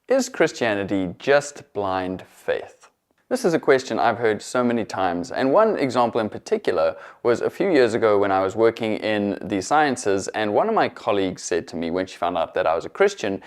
Is Christianity just blind faith? This is a question I've heard so many times, and one example in particular was a few years ago when I was working in the sciences, and one of my colleagues said to me when she found out that I was a Christian,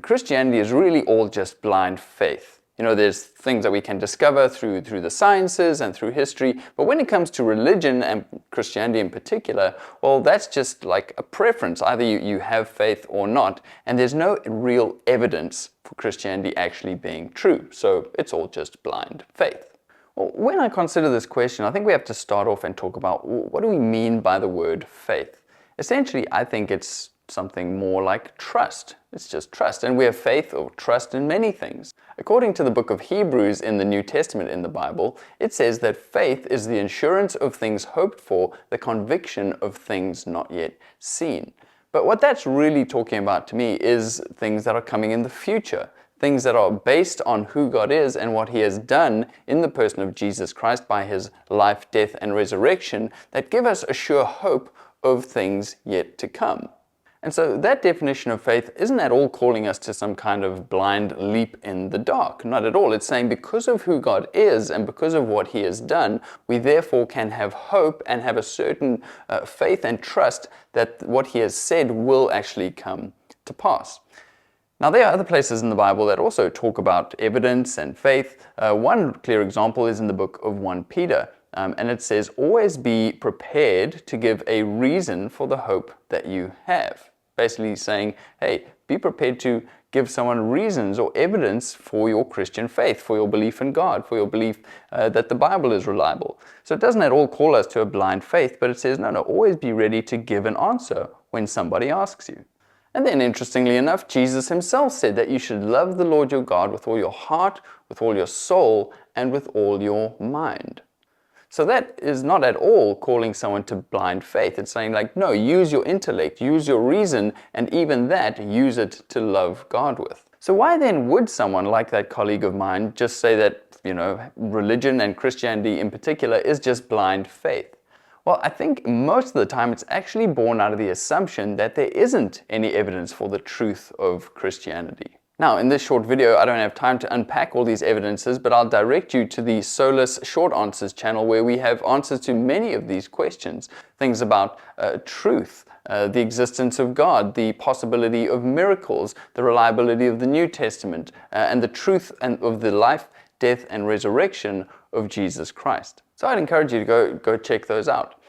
Christianity is really all just blind faith. There's things that we can discover through the sciences and through history, but when it comes to religion and Christianity in particular, well, that's just like a preference. Either you have faith or not, and there's no real evidence for Christianity actually being true, so it's all just blind faith. Well, when I consider this question, I think we have to start off and talk about what do we mean by the word faith. Essentially, I think it's something more like trust. It's just trust, and we have faith or trust in many things. According to the book of Hebrews in the New Testament in the Bible, it says that faith is the assurance of things hoped for, the conviction of things not yet seen. But what that's really talking about to me is things that are coming in the future, things that are based on who God is and what He has done in the person of Jesus Christ by His life, death, and resurrection that give us a sure hope of things yet to come. And so that definition of faith isn't at all calling us to some kind of blind leap in the dark. Not at all. It's saying because of who God is and because of what He has done, we therefore can have hope and have a certain faith and trust that what He has said will actually come to pass. Now, there are other places in the Bible that also talk about evidence and faith. One clear example is in the book of 1 Peter. And it says, always be prepared to give a reason for the hope that you have. Basically saying, hey, be prepared to give someone reasons or evidence for your Christian faith, for your belief in God, for your belief that the Bible is reliable. So it doesn't at all call us to a blind faith, but it says, no, always be ready to give an answer when somebody asks you. And then, interestingly enough, Jesus Himself said that you should love the Lord your God with all your heart, with all your soul, and with all your mind. So that is not at all calling someone to blind faith. It's saying like, no, use your intellect, use your reason, and even that, use it to love God with. So why then would someone like that colleague of mine just say that, religion and Christianity in particular is just blind faith? Well, I think most of the time it's actually born out of the assumption that there isn't any evidence for the truth of Christianity. Now, in this short video, I don't have time to unpack all these evidences, but I'll direct you to the Solus Short Answers channel where we have answers to many of these questions. Things about truth, the existence of God, the possibility of miracles, the reliability of the New Testament, and the truth of the life, death, and resurrection of Jesus Christ. So I'd encourage you to go check those out.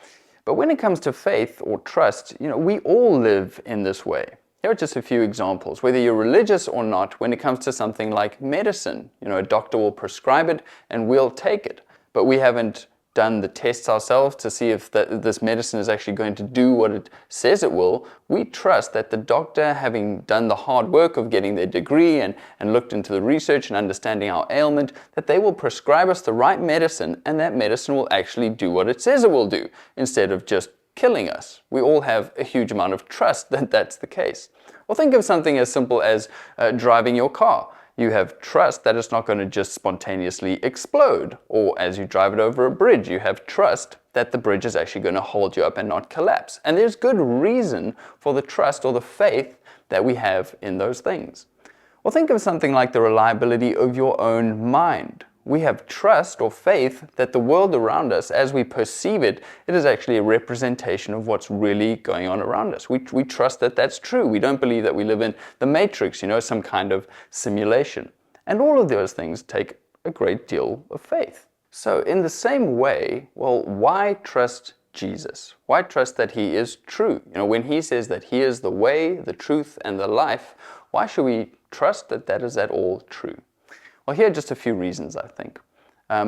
But when it comes to faith or trust, we all live in this way. Here are just a few examples. Whether you're religious or not, when it comes to something like medicine, a doctor will prescribe it and we'll take it. But we haven't done the tests ourselves to see if this medicine is actually going to do what it says it will. We trust that the doctor, having done the hard work of getting their degree and looked into the research and understanding our ailment, that they will prescribe us the right medicine and that medicine will actually do what it says it will do instead of just killing us. We all have a huge amount of trust that that's the case. Well, think of something as simple as driving your car. You have trust that it's not going to just spontaneously explode. Or as you drive it over a bridge, you have trust that the bridge is actually going to hold you up and not collapse. And there's good reason for the trust or the faith that we have in those things. Well, think of something like the reliability of your own mind. We have trust or faith that the world around us, as we perceive it, it is actually a representation of what's really going on around us. We trust that that's true. We don't believe that we live in the matrix, some kind of simulation. And all of those things take a great deal of faith. So in the same way, well, why trust Jesus? Why trust that He is true? When He says that He is the way, the truth, and the life, why should we trust that that is at all true? Well, here are just a few reasons, I think.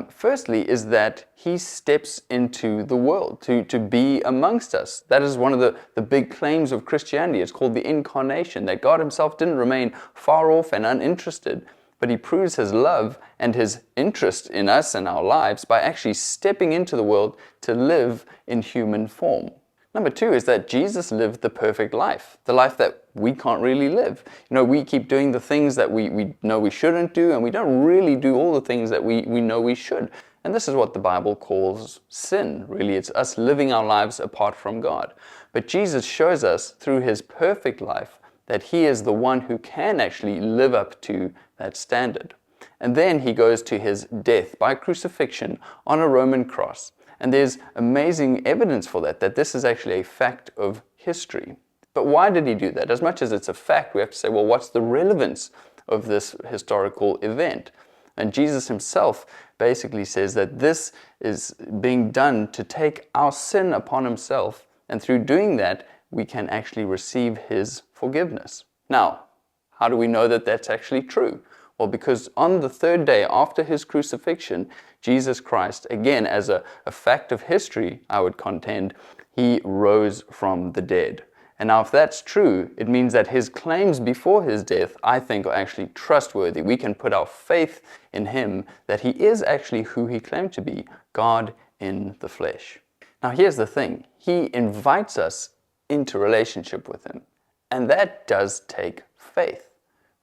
Firstly is that He steps into the world to be amongst us. That is one of the big claims of Christianity. It's called the incarnation, that God Himself didn't remain far off and uninterested, but He proves His love and His interest in us and our lives by actually stepping into the world to live in human form. Number two is that Jesus lived the perfect life, the life that we can't really live. We keep doing the things that we know we shouldn't do, and we don't really do all the things that we know we should. And this is what the Bible calls sin, really. It's us living our lives apart from God. But Jesus shows us through His perfect life that he is the one who can actually live up to that standard. And then he goes to his death by crucifixion on a Roman cross. And there's amazing evidence for that, that this is actually a fact of history. But why did he do that? As much as it's a fact, we have to say, well, what's the relevance of this historical event? And Jesus himself basically says that this is being done to take our sin upon himself, and through doing that, we can actually receive his forgiveness. Now, how do we know that that's actually true? Well, because on the third day after his crucifixion, Jesus Christ, again, as a fact of history, I would contend, he rose from the dead. And now if that's true, it means that his claims before his death, I think, are actually trustworthy. We can put our faith in him, that he is actually who he claimed to be, God in the flesh. Now here's the thing, he invites us into relationship with him, and that does take faith.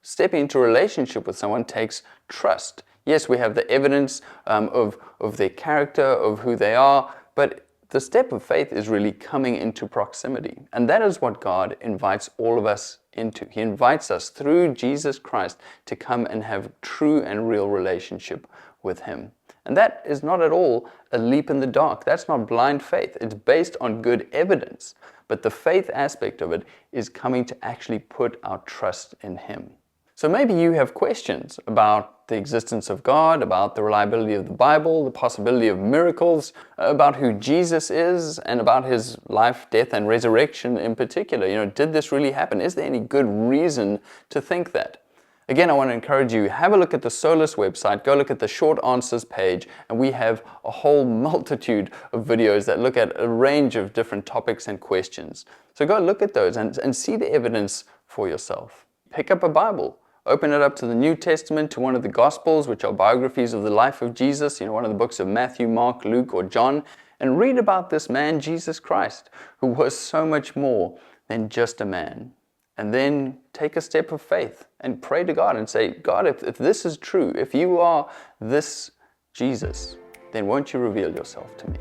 Stepping into a relationship with someone takes trust. Yes, we have the evidence of their character, of who they are, but the step of faith is really coming into proximity. And that is what God invites all of us into. He invites us through Jesus Christ to come and have true and real relationship with him. And that is not at all a leap in the dark. That's not blind faith. It's based on good evidence. But the faith aspect of it is coming to actually put our trust in him. So maybe you have questions about the existence of God, about the reliability of the Bible, the possibility of miracles, about who Jesus is, and about his life, death, and resurrection in particular. Did this really happen? Is there any good reason to think that? Again, I want to encourage you, have a look at the Solus website, go look at the short answers page, and we have a whole multitude of videos that look at a range of different topics and questions. So go look at those and see the evidence for yourself. Pick up a Bible. Open it up to the New Testament, to one of the Gospels, which are biographies of the life of Jesus, one of the books of Matthew, Mark, Luke, or John, and read about this man, Jesus Christ, who was so much more than just a man. And then take a step of faith and pray to God and say, God, if this is true, if you are this Jesus, then won't you reveal yourself to me?